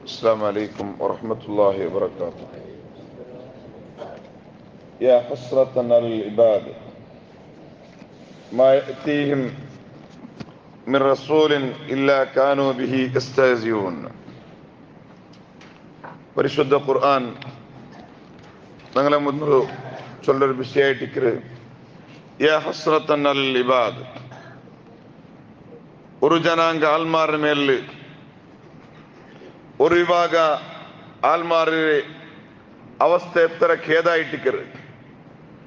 السلام عليكم ورحمة الله وبركاته. يا حسرة على العباد ما يأتيهم من رسول إلا كانوا به يستهزئون. പരിശുദ്ധ ഖുർആൻ ഞങ്ങളെ മുന്നിൽ ചൊല്ലൊരു വിഷയമായിട്ടിക്കറ് യാ ഹസ്രത്തൻ അൽ ഇബാദ്. ഒരു ജനാംഗ ആൽമാരുടെ മേലിൽ ഒരു വിഭാഗ ആൽമാരുടെ അവസ്ഥ എത്ര ഖേദായിട്ടിക്കറ്,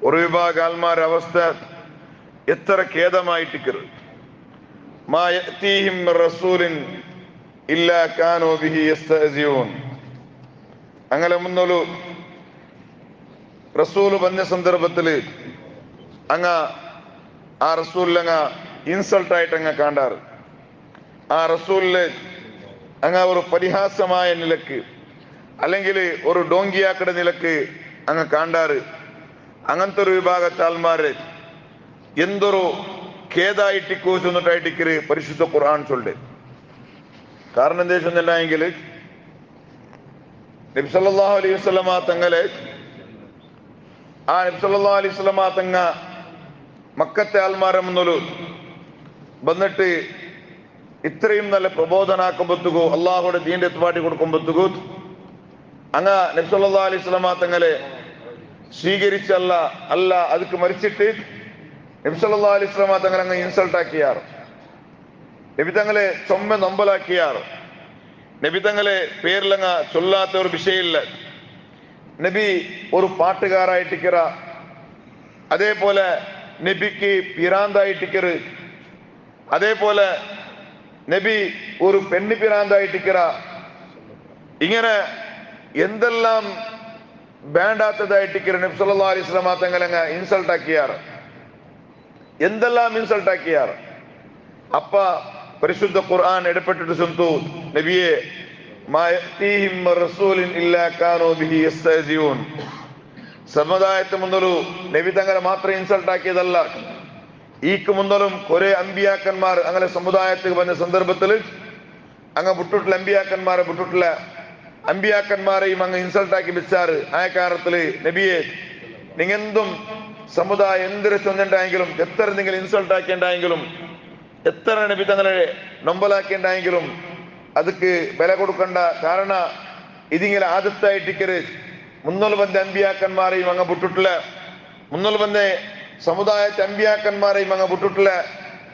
ഒരു വിഭാഗ ആൽമാരുടെ അവസ്ഥ എത്ര ഖേദമായിട്ടിക്കറ്. മാ യഅതീഹിം മിർ റസൂലിൻ ഇല്ലാ കാനൂ ബിഹി യസ്തഹ്സിഊൻ. അങ്ങനെ മുന്നോലു റസൂല് വന്ന സന്ദർഭത്തില് അങ്ങ ആ റസൂലിൽ ഇൻസൾട്ടായിട്ട് അങ്ങ് കാണാറ്. ആ റസൂലില് അങ്ങ് ഒരു പരിഹാസമായ നിലക്ക് അല്ലെങ്കിൽ ഒരു ഡോങ്കിയാക്കട നിലക്ക് അങ്ങ് കാണാറ്. അങ്ങനത്തെ ഒരു വിഭാഗത്തെ ആൾമാര് എന്തൊരു ഖേദായിട്ടിക്കോ ചെന്നിട്ടായിട്ടിക്കര് പരിശുദ്ധ ഖുർആൻ ചൊല്ല്. കാരണം എന്താ വെച്ചെങ്കിൽ നബി സല്ലല്ലാഹു അലൈഹി വസല്ലമ തങ്ങളെ ആ നബി സല്ലല്ലാഹു അലൈഹി വസല്ലമ തങ്ങ മക്കത്തെ ആൾമാരെ മുന്നോലു വന്നിട്ട് ഇത്രയും നല്ല പ്രബോധനാക്കുമ്പോത്തുകോ അള്ളാഹുടെ ദീന്റെ എത്തുപാട്ടി കൊടുക്കുമ്പോത്തുകോ അങ്ങ നബി സല്ലല്ലാഹു അലൈഹി വസല്ലമ തങ്ങളെ സ്വീകരിച്ചല്ല അല്ല ಅದಕ್ಕೆ മരിച്ചിട്ട് നബി സല്ലല്ലാഹു അലൈഹി വസല്ലമ തങ്ങളെ അങ്ങ് ഇൻസൾട്ട് ആക്കിയാർ. നബി തങ്ങളെ ചൊമ്മ നൊമ്പലാക്കിയാർ. നബി തങ്ങളെ പേരിലങ്ങ ചൊല്ലാത്ത ഒരു വിഷയമില്ല. നബി ഒരു പാട്ടുകാരായിട്ടിക്കറ, അതേപോലെ നബിക്ക് പിരാന്തായിട്ടിക്കറ്, അതേപോലെ നബി ഒരു പെണ്ണി പിരാന്തായിട്ടിക്കറ. ഇങ്ങനെ എന്തെല്ലാം വേണ്ടാത്തതായിട്ടിക്കറ നബി സല്ലല്ലാഹു അലൈഹി വസല്ലമ തങ്ങളങ്ങ ഇൻസൾട്ട് ആക്കിയാറ്. എന്തെല്ലാം ഇൻസൾട്ട് ആക്കിയാറ്. അപ്പ പരിശുദ്ധ ഖുർആൻ ഇടപെട്ടിട്ട് ചൊന്തു, നബിയെ മാ യഅതീഹിം മിർ റസൂലിൻ ഇല്ലാ കാനൂ ബിഹി യസ്തഹ്സിഊൻ. സമുദായത്തെ മുന്നോലു നബി തങ്ങളെ മാത്രം ഇൻസൾട്ട് ആക്കിയതല്ല, ഈക്ക് മുന്നോലും കുറെ അമ്പിയാക്കന്മാർ അങ്ങനെ സമുദായത്തിൽ വന്ന സന്ദർഭത്തിൽ അങ്ങ് വിട്ടിട്ടുള്ള അമ്പിയാക്കന്മാരെയും അങ്ങ് ഇൻസൾട്ട് ആക്കി വെച്ചാറ്. ആ കാരണത്തില് നബിയെ നിങ്ങെന്തും സമുദായം എന്തൊരു ചൊന്നിണ്ടായെങ്കിലും, എത്ര നിങ്ങൾ ഇൻസൾട്ട് ആക്കിണ്ടായെങ്കിലും, എത്ര നബി തങ്ങളെ നൊമ്പലാക്കിണ്ടായെങ്കിലും ಅದಕ್ಕೆ ಬೆಲೆ കൊടുക്കണ്ട. കാരണം ഇതിങ്ങനെ ആദത്തായിട്ടിക്കര് മുന്നോൽ വന്ന അമ്പിയാക്കന്മാരെയും അങ്ങ് വിട്ടിട്ടില്ല, മുന്നോൽ വന്ന സമുദായത്തെ അമ്പിയാക്കന്മാരെയും അങ്ങ് വിട്ടിട്ടില്ല,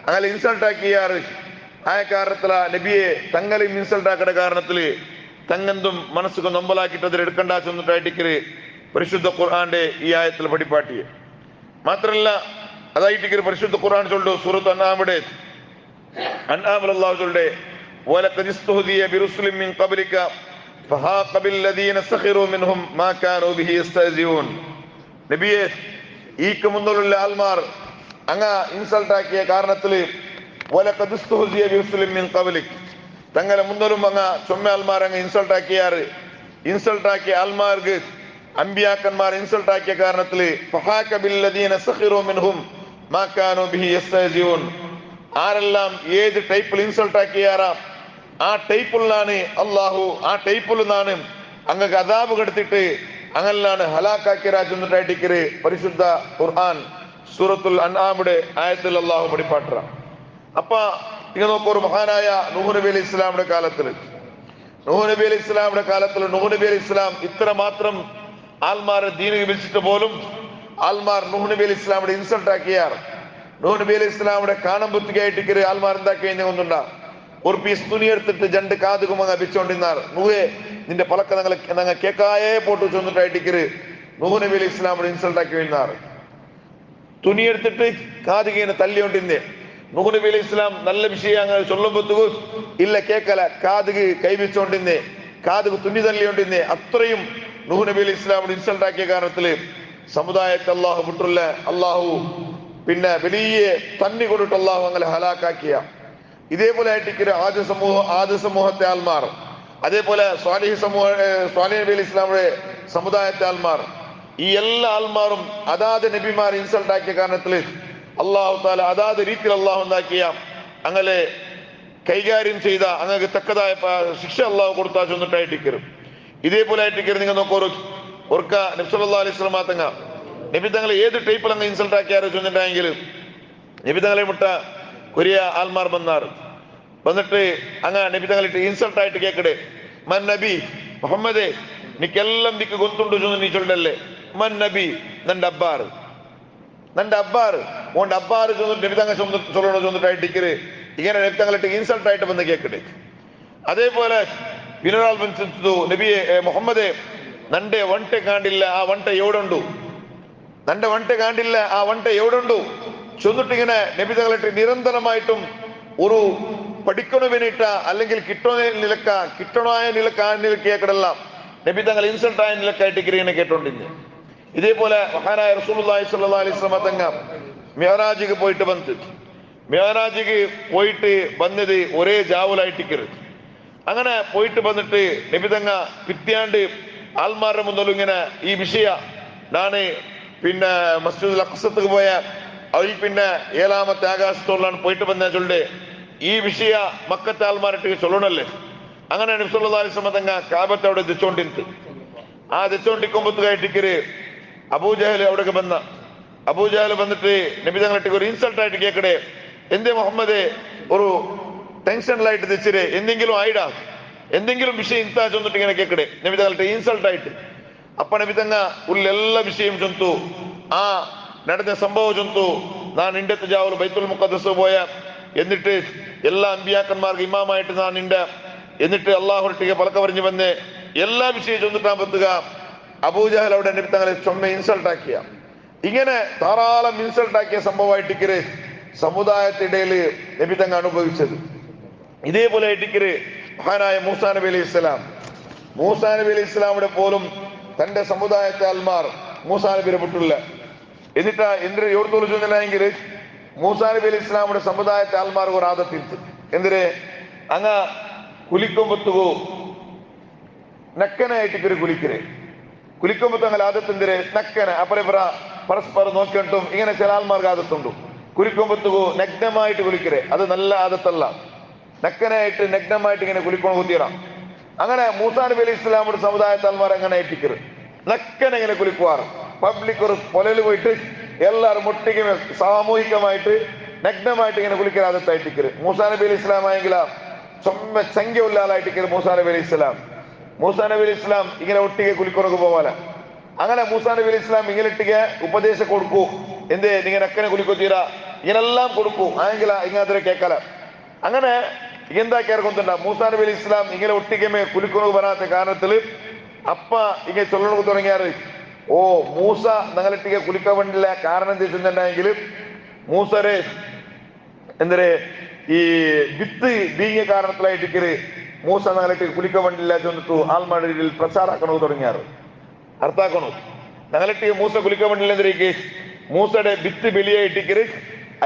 അങ്ങനെ ഇൻസൾട്ട് ആക്കിയാറ്. ആ കാരണത്തില നബിയെ തങ്ങളെയും ഇൻസൾട്ട് ആക്കുന്ന കാരണത്തില് തങ്ങെന്തും മനസ്സുക്ക് നൊമ്പലാക്കിയിട്ട് അതിൽ എടുക്കണ്ട ചെന്നിട്ടായിട്ടിക്കര് പരിശുദ്ധ ഖുർആന്റെ ഈ ആയത്തിൽ പഠിപ്പാട്ടിയെ. മാത്രല്ല അതായിട്ടിക്കര് പരിശുദ്ധ ഖുർആൻ ചൊല്ലു സൂറത്ത് അൻആമിലെ അല്ലാഹു ചൊല്ലെ വലഖദ് ഇസ്തുഹദിയ ബിറുസുലിൻ മിൻ ഖബ്ലിക ഫഹാഖ ബില്ലദീന സഖിറു മിൻഹും മാ കാനൂ ബിഹി യസ്തഹ്സിഊൻ. നബിയെ ഈക്ക് മുന്നിലുള്ള ആൾമാർ അങ്ങ ഇൻസൾട്ട് ആക്കിയ കാരണത്തില് വലഖദ് ഇസ്തുഹദിയ ബിറുസുലിൻ മിൻ ഖബ്ലിക തങ്ങളെ മുന്നിലും അങ്ങ ചൊമ്മ ആൾമാർ അങ്ങ് ഇൻസൾട്ട് ആക്കിയാറ്. ഇൻസൾട്ട് ആക്കിയ ആൾമാർക്ക് അമ്പിയാക്കന്മാർ ഇൻസൾട്ട് ആക്കിയ കാരണത്തില് ഫഹാഖ ബില്ലദീന സഖിറു മിൻഹും മാ കാനൂ ബിഹി യസ്തഹ്സിഊൻ. ആരെല്ലാം ഏത് ടൈപ്പിൽ ഇൻസൾട്ട് ആക്കിയാറാ ആ ടൈപ്പിലാണ് അള്ളാഹു ആ ടൈപ്പിൽ നിന്നാണ് അങ്ങക്ക് അദാബ് കെടുത്തിട്ട് അങ്ങനെയാണ് ഹലാക്കാക്കി രാജുണ്ടായിട്ടിക്കര് പരിശുദ്ധ ഖുർആൻ സൂറത്തുൽ അൻആമിയുടെ ആയത്തിൽ അള്ളാഹു പഠിപ്പാട്ട. അപ്പ ഇങ്ങ നോക്കൂ, ഒരു മഹാനായ നൂഹ് നബി അലൈഹി ഇസ്ലാമിന്റെ കാലത്തില് നൂഹ് നബി അലൈഹി ഇസ്ലാം ഇത്ര മാത്രം ആൽമാരെ ദീനിൽ വിളിച്ചിട്ട് പോലും ആൽമാർ നൂഹ് നബി അലൈഹി ഇസ്ലാമിയുടെ ഇൻസൾട്ട് ആക്കിയാർ. നൂഹ് നബി അലൈഹി ഇസ്ലാമിയുടെ കാണം ബുദ്ധിയായിട്ടിക്കര് ആൽമാർ എന്താക്കി കഴിഞ്ഞുകൊണ്ടുണ്ടാ ഒരു പീസ് തുണി എടുത്തിട്ട് രണ്ട് കാതുകുമങ്ങ വെച്ചോണ്ടിരുന്നാർ. നൂഹെ നിന്റെ പലക്ക ഞങ്ങൾ കേക്കായേ പോട്ടു ചെന്നിട്ടായിട്ടിക്കര് നൂഹ് നബി അലൈഹി ഇസ്ലാമിയുടെ ഇൻസൾട്ട് ആക്കി വരുന്നാർ. തുണി എടുത്തിട്ട് കാതുകീനെ തല്ലിക്കൊണ്ടിരുന്നേ. നൂഹ് നബി അലൈഹി ഇസ്ലാം നല്ല വിഷയം അങ്ങനെ ചൊല്ലുമ്പോഴത്തേക്ക് ഇല്ല കേക്കല, കാതുക് കൈവച്ചോണ്ടിരുന്നേ, കാതുക് തുന്നി തല്ലിക്കൊണ്ടിരുന്നേ. അത്രയും നൂഹ് നബി അലൈഹി ഇസ്ലാമിയുടെ ഇൻസൾട്ട് ആക്കിയ കാരണത്തില് സമുദായത്തെ അള്ളാഹു വിട്ടുള്ള അള്ളാഹു പിന്നെ വലിയ തന്നി കൊണ്ടിട്ട് അള്ളാഹു അങ്ങനെ ഹലാക്കാക്കിയ. ഇതേപോലെ ആയിട്ടിക്കര് ആദ്യ സമൂഹത്തെ ആൽമാർ, അതേപോലെ സ്വാലിഹ് നബി അലൈഹി ഇസ്ലാമിയുടെ സമുദായത്തെ ആൽമാർ, ഈ എല്ലാ ആൽമാറും അതാത് നബിമാർ ഇൻസൾട്ട് ആക്കിയ കാരണത്തില് അള്ളാഹു താല അതാത് രീതിയിൽ അള്ളാഹു ഉണ്ടാക്കിയ അങ്ങനെ കൈകാര്യം ചെയ്ത അങ്ങക്ക് തക്കതായ ശിക്ഷ അള്ളാഹു കൊടുത്താ ചൊന്നിട്ടായിട്ടിക്കരും. ഇതേപോലെ ആയിട്ടിക്കരും. നിങ്ങൾ നോക്കൂ, ഓർക്ക നബി സല്ലല്ലാഹു അലൈഹി വസല്ലം തങ്ങ നബി തങ്ങളെ ഏത് ടൈപ്പിൽ അങ്ങ് ഇൻസൾട്ട് ആക്കിയാരോ ചൊന്നിട്ടായെങ്കിൽ നബി തങ്ങളെ മുട്ട കൊരിയ ആൽമാർ വന്നിട്ട് അങ്ങ് നബി തങ്ങളിട്ട് ഇൻസൾട്ട് ആയിട്ട് കേക്കടെ, മൻ നബി മുഹമ്മദേ നിക്കെല്ലാം നിക്ക് ഗൊത്തുണ്ടു ചൊന്ന് നീ ചൊല്ലല്ലേ, മൻ നബി നന്റെ അബ്ബാർ ഓണ്ട് അബ്ബാർ ചൊന്നിട്ട് നബി തങ്ങ ചൊല്ലണോ ചൊന്നിട്ടായിട്ടിക്കര്. ഇങ്ങനെ നബി തങ്ങളിട്ട് ഇൻസൾട്ട് ആയിട്ട് വന്ന് കേക്കട്ടെ. അതേപോലെ പിന്നൊരാൾ നബിയെ മുഹമ്മദേ നന്റെ വണ്ടೆ കാണ്ടില്ല ആ വണ്ടೆ എവിടുണ്ടു, നന്റെ വണ്ടೆ കാണ്ടില്ല ആ വണ്ടೆ എവിടുണ്ടു ചൊന്നിട്ടിങ്ങനെ നബി തങ്ങളിട്ട് നിരന്തരമായിട്ടും ഒരു പഠിക്കണവിനിട്ട അല്ലെങ്കിൽ കിട്ടണായ നിലക്കെല്ലാം നബി തങ്ങൾ ഇൻസൾട്ട് ആയ നിലക്കായിട്ട് ഇങ്ങനെ കേട്ടോണ്ടിരുന്നു. ഇതേപോലെ മഹാനായ റസൂലുള്ളാഹി സ്വല്ലല്ലാഹു അലൈഹി വസല്ലം തങ്ങ മിഅ്റാജിക്ക് പോയിട്ട് വന്നത് ഒരേ ജാവുലായിട്ടിക്കര്. അങ്ങനെ പോയിട്ട് വന്നിട്ട് നബി തങ്ങ പിത്യാണ്ട് ആൽമാരുടെ മുന്നിലും ഇങ്ങനെ ഈ വിഷയ നാണ് പിന്നെ മസ്ജിദുൽ അഖ്സക്ക് പോയ അതിൽ പിന്നെ 7ാമത്തെ ആകാശത്തോളാണ് പോയിട്ട് വന്ന ചൊല്ലേ ഈ വിഷയ മക്കത്തെ ആൽമാരിട്ട് ചൊല്ലണല്ലേ. അങ്ങനെ നബി സല്ലല്ലാഹു അലൈഹി വസല്ലം തങ്ങ കാബത്ത് അവിടെ ദച്ചോണ്ടിരുത്ത്. ആ ദച്ചോണ്ടിക്കുമ്പത്തുകായിട്ടിക്കര് അബൂജഹൽ അവിടേക്ക് അബൂജഹൽ വന്നിട്ട് നബി തങ്ങളിട്ട് ഒരു ഇൻസൾട്ട് ആയിട്ട് കേക്കടെ, എന്തേ മുഹമ്മദേ ഒരു ടെൻഷനിലായിട്ട് തെച്ചിരെ, എന്തെങ്കിലും വിഷയം ഇന്താ ചൊന്നിട്ട് ഇങ്ങനെ കേക്കടെ നബി തങ്ങളിട്ട് ഇൻസൾട്ട് ആയിട്ട്. അപ്പ നബി തങ്ങ ഉള്ള വിഷയം ചൊന്തു, ആ നടന്ന സംഭവം ചൊന്തു. ഞാൻ ഇണ്ടത്തെ ജാവൽ ബൈത്തുൽ മുഖദ്ദസ് പോയ എന്നിട്ട് എല്ലാ അമ്പിയാക്കന്മാർക്ക് ഇമാമായിട്ട് ഞാൻ എന്നിട്ട് അള്ളാഹുട്ടിಗೆ പലക്ക പറഞ്ഞു വന്ന് എല്ലാ വിഷയം ചൊന്നിട്ടാൻ പറ്റുക. അബൂജഹൽ അവിടെ നബി തങ്ങളെ ചൊമ്മ ഇൻസൾട്ട് ആക്കിയ. ഇങ്ങനെ ധാരാളം ഇൻസൾട്ട് ആക്കിയ സംഭവമായിട്ടിക്കര് സമുദായത്തിടയിൽ നബി തങ്ങൾ അനുഭവിച്ചത്. ഇതേപോലെ ആയിട്ടിക്കര് മഹാനായ മൂസാ നബി അലൈഹി ഇസ്ലാമിയുടെ പോലും തന്റെ സമുദായത്തെ ആൽമാർ മൂസാ നബിയെ വിട്ടില്ല. എന്നിട്ട് എന്തിന് യോർത്തോളു ചൊന്നില്ലെങ്കിൽ മൂസാ നബി അലൈഹി ഇസ്ലാമിയുടെ സമുദായത്തെ ആൽമാർക്ക് ഒരു ആദത്തിരുത്ത്. എന്തിന് അങ്ങ കുലിക്കുമ്പത്തുകു നക്കനായിട്ടിക്കര് കുലിക്കുമ്പത്ത് അങ്ങനെ ആദത്തെന്തിരെ നക്കന അപ്പറ പരസ്പരം നോക്കിയിട്ടും ഇങ്ങനെ ചില ആൽമാർക്ക് ആദത്തുണ്ടു. കുലിക്കുമ്പത്തുകു നഗ്നമായിട്ട് കുലിക്കരെ, അത് നല്ല ആദത്തല്ല. നക്കനായിട്ട് നഗ്നമായിട്ട് ഇങ്ങനെ കുലിക്കണ കുത്തിയിടാം. അങ്ങനെ മൂസാ നബി അലൈഹി ഇസ്ലാമിയുടെ സമുദായത്തെ ആൽമാർ അങ്ങനെ ആയിട്ടിക്കര് നക്കന ഇങ്ങനെ കുലിക്കുവാറ്. പബ്ലിക് ഒരു പൊലല് പോയിട്ട് എല്ലാവരും ഒട്ടിക്ക് സാമൂഹികമായിട്ട് നഗ്നമായിട്ട് ഇങ്ങനെ കുലിക്കൽ ആദത്തായിട്ടിക്കര്. മൂസാ നബി അലൈഹി ഇസ്ലാം ആയെങ്കില സംഖ്യ ഉള്ളാലായിട്ടിക്കര് മൂസാ നബി അലൈഹി ഇസ്ലാം ഇങ്ങനെ ഒട്ടിಗೆ കുലിക്കൊറക്ക് പോവാല. അങ്ങനെ മൂസാ നബി അലൈഹി ഇസ്ലാം ഇങ്ങനെട്ടിಗೆ ഉപദേശം കൊടുക്കൂ, എന്തേ നിങ്ങൾ നക്കനെ കുലിക്കൊത്തീര ഇങ്ങനെല്ലാം കൊടുക്കൂ ആയെങ്കില ഇങ്ങാതിരെ കേക്കല. അങ്ങനെ എന്താ കേർക്കൊണ്ട മൂസാ നബി അലൈഹി ഇസ്ലാം ഇങ്ങനെ ഒട്ടിಗೆ കുലിക്കൊറക്ക് വരാത്ത കാരണത്തില് അപ്പ ഇങ്ങനെ ചൊല്ലണക്ക് തുടങ്ങിയാറ്, ഓ മൂസ ഞങ്ങളിട്ടിಗೆ കുലിക്ക വേണ്ടില്ല. കാരണം എന്താ വെച്ചിട്ടുണ്ടെങ്കിൽ മൂസരെ എന്തരെ ഈ വിത്ത് ബീങ്ങിയ കാരണത്തിലായിട്ടിക്കര് മൂസ ഞങ്ങളിട്ട് കുലിക്ക വേണ്ടില്ല ചെന്നിട്ടു ആൽമാടിയിൽ പ്രചാരാക്കണു തുടങ്ങിയാറ്. അർത്ഥാക്കണു ഞങ്ങളിട്ട് മൂസ കുലിക്ക വേണ്ടില്ല എന്തിരേക്ക് മൂസയുടെ വിത്ത് ബലിയായിട്ടിക്കര്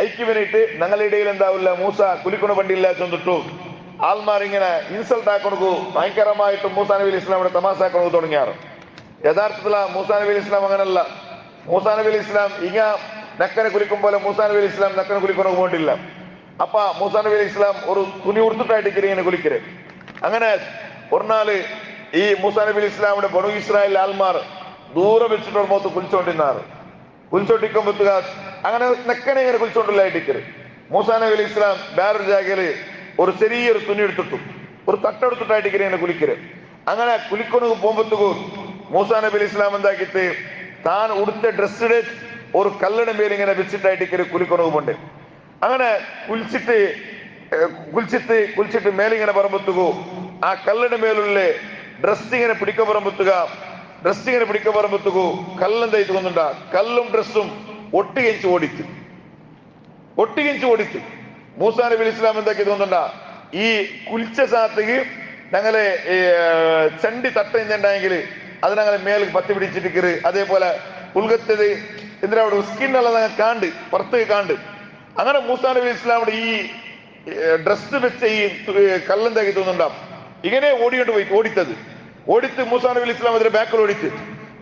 ഐക്യവനായിട്ട് ഞങ്ങളുടെ ഇടയിൽ എന്താവില്ല മൂസ കുലിക്കണ വേണ്ടിയില്ല ചെന്നിട്ടു ആൽമാർ ഇങ്ങനെ ഇൻസൾട്ട് ആക്കണു ഭയങ്കരമായിട്ട് മൂസാ നബി അലൈഹി ഇസ്ലാമിയുടെ തമാസാക്കണു തുടങ്ങിയാറ്. യഥാർത്ഥത്തില മൂസാ നബി അലൈഹി ഇസ്ലാം അങ്ങനല്ല. മൂസാ നബി അലൈഹി ഇസ്ലാം ഇങ്ങ നക്കനെ കുലിക്കും പോലെ മൂസാ നബി അലൈഹി ഇസ്ലാം നക്കനെ കുലിക്കണക്ക് വേണ്ടിയില്ല. അപ്പ മൂസാ നബി അലൈഹി ഇസ്ലാം ഒരു തുണി ഉടുത്തിട്ടായിട്ട് ഇങ്ങനെ കുലിക്കര്. അങ്ങനെ ഒരു നാള് ഈ മൂസാ നബി അലൈഹി ഇസ്ലാമിയുടെ ബനു ഇസ്രായേൽ ആൽമാർ ദൂരെ വെച്ചിട്ട് ഒരു മുഖത്ത് കുലിച്ചോണ്ടിരിക്കുമ്പത്തുക അങ്ങനെ നക്കനെ ഇങ്ങനെ കുലിച്ചോണ്ടില്ലായിട്ടിക്കര്. മൂസാ നബി അലൈഹി ഇസ്ലാം വേറൊരു ജാഗയില് ഒരു ചെറിയൊരു തുണി എടുത്തിട്ടു ഒരു തട്ടെടുത്തിട്ടായിട്ട് ഇങ്ങനെ കുലിക്കര്. അങ്ങനെ കുലിക്കൊണക്ക് പോകുമ്പത്തുകു മൂസാ നബി അലൈഹി ഇസ്ലാം എന്താക്കിട്ട് താൻ ഉടുത്ത ഡ്രസ്സിടെ ഒരു കല്ലിട മേൽ ഇങ്ങനെ വെച്ചിട്ടായിട്ട് കുലിക്കൊണക്ക് പോണ്ട്. അങ്ങനെ കുളിച്ചിട്ട് മേലിങ്ങനെ പറമ്പത്തുകു ആ കല്ലിട മേലുള്ള ഡ്രസ് ഇങ്ങനെ പിടിക്ക പറമ്പത്തുകു കല്ലെന്തായിട്ട് കൊണ്ടുണ്ട കല്ലും ഡ്രസ്സും ഒട്ടികഞ്ച് ഓടിത്ത് മൂസാ നബി അലൈഹി ഇസ്ലാം എന്താക്കി തോന്നുണ്ട ഈ കുലിച്ച സാത്തക്ക് ഞങ്ങളെ ചണ്ടി തട്ടുണ്ടായെങ്കിൽ അത് ഞങ്ങളെ മേൽ പത്തി പിടിച്ചിട്ട് അതേപോലെ ഉൾഗത്തത് എന്തിനാ അവിടെ സ്കിന്നുള്ളത് കാണ്ട് പുറത്തേക്ക് കാണ്ട്. അങ്ങനെ മൂസാ നബി അലൈഹി ഇസ്ലാമിയുടെ ഈ ഡ്രസ് വെച്ച ഈ കല്ലെന്താക്കി തോന്നുന്നുണ്ടാവും ഇങ്ങനെ ഓടിത്ത് മൂസാ നബി അലൈഹി ഇസ്ലാം അതിന്റെ ബാക്കിൽ ഓടിച്ച്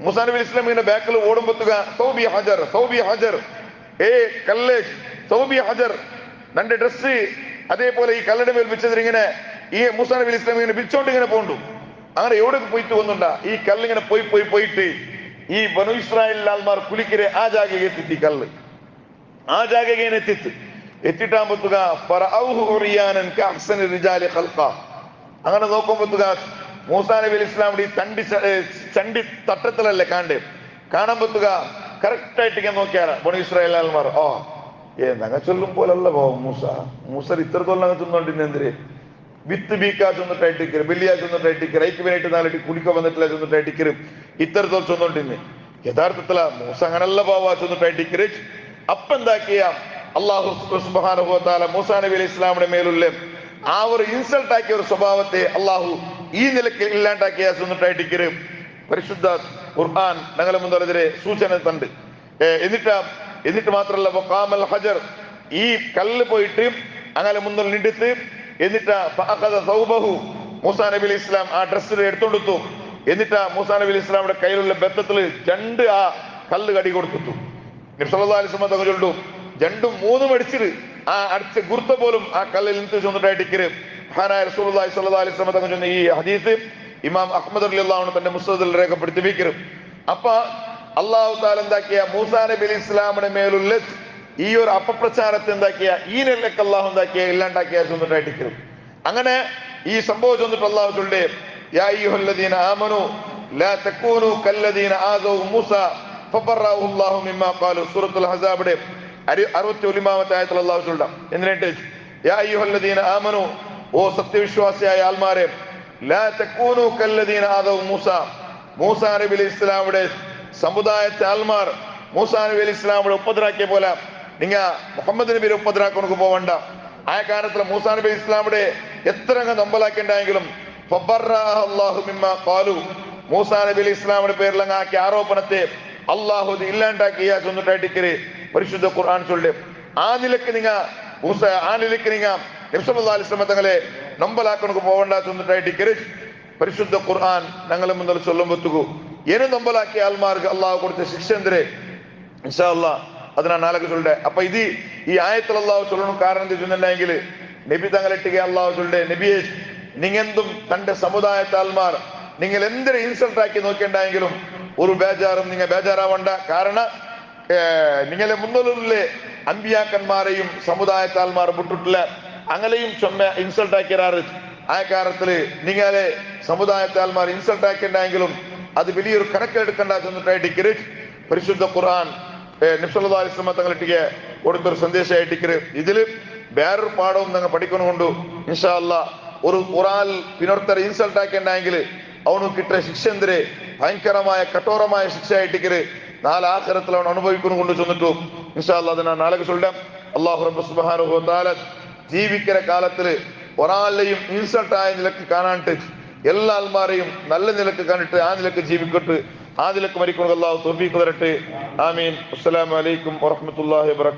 മൂസാ നബി അലൈഹി ഇസ്ലാം ഇങ്ങനെ ബാക്കിൽ ഓടുമ്പത്തുക സൗബി ഹജർ കല്ലേ സൗബി ഹജർ തന്റെ ഡ്രസ്സ് അതേപോലെ ഈ കല്ലിന്റെ മേൽ വെച്ചതിൽ ഇങ്ങനെ ഈ മൂസാ നബി അലൈഹി ഇസ്ലാം ഇങ്ങനെ വിളിച്ചോണ്ട് ഇങ്ങനെ പോണ്ടു. അങ്ങനെ എവിടെ പോയിട്ട് വന്നുണ്ട ഈ കല്ലിങ്ങനെ പോയിട്ട് ഈ ബനു ഇസ്രായേൽ ആൾമാർ കുലിക്കരെ ആ ജാഗಗೆ എത്തി. കല്ല് ആ ജാഗಗೆ എത്തിട്ടാകുമ്പോത്തുക അങ്ങനെ നോക്കുമ്പോത്തുക മൂസാ നബി അലൈഹി ഇസ്ലാമിന്റെ ഈ ചണ്ടി തട്ടത്തിലല്ലേ കാണുമ്പോത്തുക കറക്റ്റ് ആയിട്ട് ഇങ്ങനെ നോക്കിയാല ബനു ഇസ്രായേൽ ആൾമാർ ഞങ്ങൾ ചൊല്ലും പോലല്ല മൂസ ഇത്രത്തോളം അങ്ങ് തിന്നോണ്ടിരുന്നെന്തിര് വിത്ത് ബീക്കാ ചൊന്നിട്ടായിട്ടിക്കര് ബില്ലിയാ ചൊന്നിട്ടായിട്ടിക്കര് ഐക്യനായിട്ട് നാലിട്ട് കുടിക്ക വന്നിട്ടില്ല ചൊന്നിട്ടായിട്ടിക്കരും ഇത്രത്തോളം ചൊന്നോണ്ടിരുന്ന് യഥാർത്ഥത്തില മൂസ അങ്ങനല്ല പോവാ ചൊന്നിട്ടായിട്ടിക്കര്. അപ്പൊ എന്താക്കിയ അള്ളാഹു സുബ്ഹാനഹു വ തആല മൂസാ നബി അലൈഹി ഇസ്ലാമിന്റെ മേലുള്ള ആ ഒരു ഇൻസൾട്ട് ആക്കിയ ഒരു സ്വഭാവത്തെ അള്ളാഹു ഈ നിലയ്ക്ക് ഇല്ലാണ്ടാക്കിയ ചൊന്നിട്ടായിട്ടിക്കര് പരിശുദ്ധ ഖുർആൻ ഞങ്ങളെ മുന്നിലെതിരെ സൂചന തണ്ട്. എന്നിട്ട് മാത്രല്ല വഖാമൽ ഹജർ ഈ കല്ല് പോയിട്ട് അങ്ങനെ മുന്നിൽ നിന്നിട്ട് എന്നിട്ട് മൂസാ നബി അലൈഹി ഇസ്ലാം ആ ഡ്രസ്സിൽ എടുത്തോണ്ടെത്തു. എന്നിട്ട് മൂസാ നബി അലൈഹി ഇസ്ലാമിന്റെ കയ്യിലുള്ള ബെത്തത്തില് രണ്ട് ആ കല്ല് കടി കൊടുത്തു. നബി സല്ലല്ലാഹു അലൈഹി വസല്ലം തങ്ങൾ ചൊല്ലും രണ്ടും മൂന്നും അടിച്ചിട്ട് ആ അടിച്ച ഗുർത്ത പോലും ആ കല്ലിൽ നിന്ന് ചൊന്നിട്ടായിട്ടിക്കര്. മഹാനായ റസൂലുള്ളാഹി സ്വല്ലല്ലാഹു അലൈഹി വസല്ലം തങ്ങൾ ചൊന്ന ഈ ഹദീസ് ഇമാം അഹ്മദ് റളിയല്ലാഹു അൻഹു തന്റെ മുസ്നദിൽ രേഖപ്പെടുത്തി വെക്കരും. അപ്പൊ അള്ളാഹു തആല എന്താക്കിയ മൂസാ നബി അലൈഹി ഇസ്ലാമിന്റെ മേലുള്ള ഈ ഒരു അപപ്രചാരത്തെ എന്താക്കിയ ഈ നിലയ്ക്ക് അള്ളാഹു എന്താക്കിയ ഇല്ലാണ്ടാക്കിയ ചൊന്നിട്ടായിട്ടിക്കരും. അങ്ങനെ ഈ സംഭവം ചൊന്നിട്ട് അള്ളാഹു ചൊല്ലേ യാ അയ്യുഹല്ലദീന ആമനു ലാ തകൂനു കല്ലദീന ആദൗ മൂസ ഫബറഅഹു അല്ലാഹു മിമ്മാ ഖാലു. സൂറത്തുൽ അഹ്സാബിന്റെ 61 ആയത്തിൽ അള്ളാഹു ചൊല്ലാം. എന്നിട്ട് യാ അയ്യുഹല്ലദീന ആമനു ഓ സത്യവിശ്വാസിയായ ആൾമാരെ ലാ തകൂനു കല്ലദീന ആദൗ മൂസ മൂസാ നബി അലൈഹി ഇസ്ലാമിന്റെ സമുദായത്തെ ആൾമാർ മൂസാ നബി അലൈഹി ഇസ്ലാമിനെ ഉപദ്രാക്കിയ പോലെ നിങ്ങ മുഹമ്മദ് നബിയെ ഉപദ്രാക്കൊക്കെ പോവണ്ട. ആ കാലത്തിൽ മൂസാ നബി അലൈഹി ഇസ്ലാമിന്റെ എത്ര നമ്പലാക്കിണ്ടായെങ്കിലും മൂസാ നബി അലൈഹി ഇസ്ലാമിന്റെ പേരിൽ ആക്കിയ ആരോപണത്തെ അള്ളാഹു ഇല്ലാണ്ടാക്കിയ ചൊന്നിട്ടായിട്ടിക്കര് പരിശുദ്ധ ഖുർആൻ ചൊല്ലും. ആ നിലക്ക് നിങ്ങ നബി സല്ലല്ലാഹു അലൈഹി വസല്ലം തങ്ങളെ നമ്പലാക്കൊക്കെ പോവണ്ട ചൊന്നിട്ടായിട്ടിക്കര് പരിശുദ്ധ ഖുർആൻ ഞങ്ങളെ മുന്നിൽ ചൊല്ലുമ്പോത്തുകു ಏನು ನಂಬಲಾಕಿ ಆಲ್ಮಾರ್ಗ ಅಲ್ಲಾಹ್ ಕೊಡ್ತ ಶಿಕ್ಷೆ ಅಂದ್ರೆ ಇನ್ಶಾ ಅಲ್ಲಾ ಅದನ್ನ ನಾಲ್ಕು ಚೊಲ್ಲೆ. ಅಪ್ಪ ಇದು ಈ ಆಯത്തിൽ അള്ളാഹു ചൊല്ലണം കാരണം ചൊല്ലുന്നുണ്ടെങ്കിൽ നബി തങ്ങളിട്ടിಗೆ അള്ളാഹു ചൊല്ലെ നബിയെ നിങ്ങെന്തും തന്റെ സമുദായത്തെ ആൾമാർ നിങ്ങൾ എന്തൊരു ഇൻസൾട്ട് ആക്കി നോക്കേണ്ടെങ്കിലും ഒരു ബേജാറും നിങ്ങൾ ബേജാറാവണ്ട. കാരണം നിങ്ങളെ മുന്നിലുള്ള അമ്പിയാക്കന്മാരെയും സമുദായത്തെ ആൾമാർ വിട്ടിട്ടില്ല. അങ്ങനെയും ചൊമ്മ ഇൻസൾട്ട് ആക്കിയാറ്. ആ കാലത്തില് നിങ്ങളെ സമുദായത്തെ ആൾമാർ ഇൻസൾട്ട് ആക്കിണ്ടെങ്കിലും അത് വലിയൊരു കണക്കെടുക്കണ്ട ചെന്നിട്ടായിട്ടിക്കര് പരിശുദ്ധ ഖുർആൻ നബി സല്ലല്ലാഹു അലൈഹി വസല്ലം തങ്ങളിട്ടിಗೆ കൊടുത്തൊരു സന്ദേശമായിട്ടിക്കര്. ഇതില് വേറൊരു പാഠവും ഞങ്ങൾ പഠിക്കൊണ്ടുകൊണ്ടു ഇൻഷാ അല്ലാ. ഒരു ഖുർആൻ പിന്നൊരുത്തരെ ഇൻസൾട്ട് ആക്കിണ്ടെങ്കിൽ അവന് കിട്ടിയ ശിക്ഷ എന്തിരെ ഭയങ്കരമായ കഠോരമായ ശിക്ഷയായിട്ടിക്കര് നാല് ആഖിറത്തിൽ അവൻ അനുഭവിക്കുന്നു കൊണ്ട് ചെന്നിട്ടു ഇൻഷാ അല്ലാ. അതിനാ നാളെ ചൊല്ലാം. അല്ലാഹു റബ്ബ് സുബ്ഹാനഹു വ തആല ജീവിക്കുന്ന കാലത്തില് ഒരാളെയും ഇൻസൾട്ട് ആയ നിലക്ക് കാണാണ്ട് എല്ലാ ആൾമാരെയും നല്ല നിലക്ക് കണ്ടിട്ട് ആ നിലക്ക് ജീവിക്കട്ടെ, ആ നിലക്ക് മരിക്കുന്നത് അല്ലാഹു തൗഫീഖ് തരട്ടെ. ആമീൻ. അസ്സലാമു അലൈക്കും വറഹ്മത്തുള്ളാഹി വബറകാതുഹു.